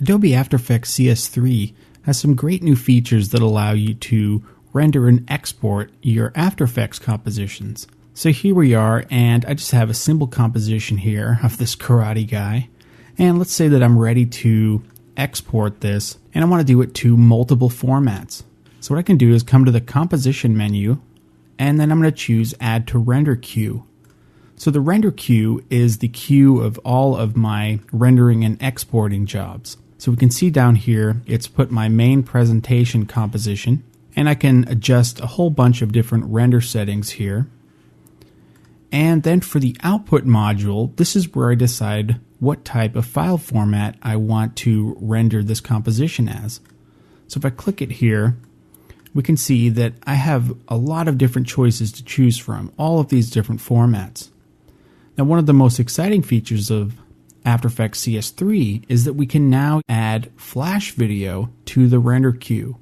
Adobe After Effects CS3 has some great new features that allow you to render and export your After Effects compositions. So here we are, and I just have a simple composition here of this karate guy. And let's say that I'm ready to export this, and I want to do it to multiple formats. So what I can do is come to the composition menu, and then I'm going to choose Add to Render Queue. So the render queue is the queue of all of my rendering and exporting jobs. So we can see down here, it's put my main presentation composition, and I can adjust a whole bunch of different render settings here. And then for the output module, this is where I decide what type of file format I want to render this composition as. So if I click it here, we can see that I have a lot of different choices to choose from, all of these different formats. Now, one of the most exciting features of After Effects CS3 is that we can now add flash video to the render queue.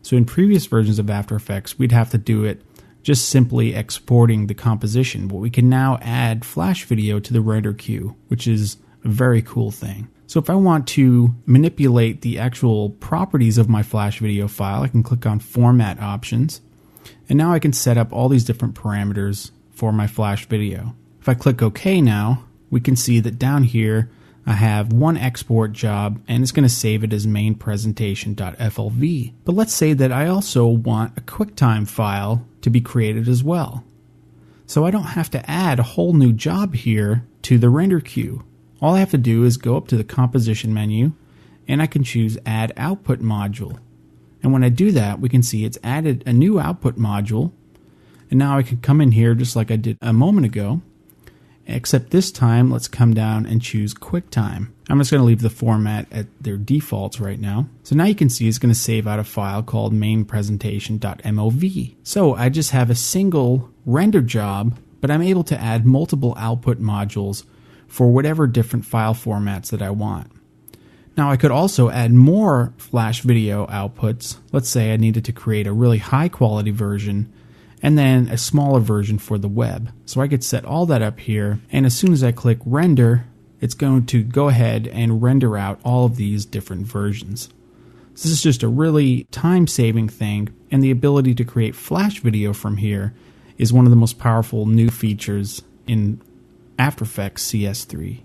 So in previous versions of After Effects, we'd have to do it just simply exporting the composition, but we can now add flash video to the render queue, which is a very cool thing. So if I want to manipulate the actual properties of my flash video file, I can click on Format Options, and now I can set up all these different parameters for my flash video. If I click OK now, we can see that down here I have one export job, and it's going to save it as main presentation.flv. But let's say that I also want a QuickTime file to be created as well. So I don't have to add a whole new job here to the render queue. All I have to do is go up to the composition menu, and I can choose Add Output Module. And when I do that, we can see it's added a new output module. And now I can come in here just like I did a moment ago. Except this time, let's come down and choose QuickTime. I'm just going to leave the format at their defaults right now. So now you can see it's going to save out a file called mainpresentation.mov. So I just have a single render job, but I'm able to add multiple output modules for whatever different file formats that I want. Now I could also add more flash video outputs. Let's say I needed to create a really high quality version and then a smaller version for the web. So I could set all that up here, and as soon as I click render, it's going to go ahead and render out all of these different versions. So this is just a really time-saving thing, and the ability to create flash video from here is one of the most powerful new features in After Effects CS3.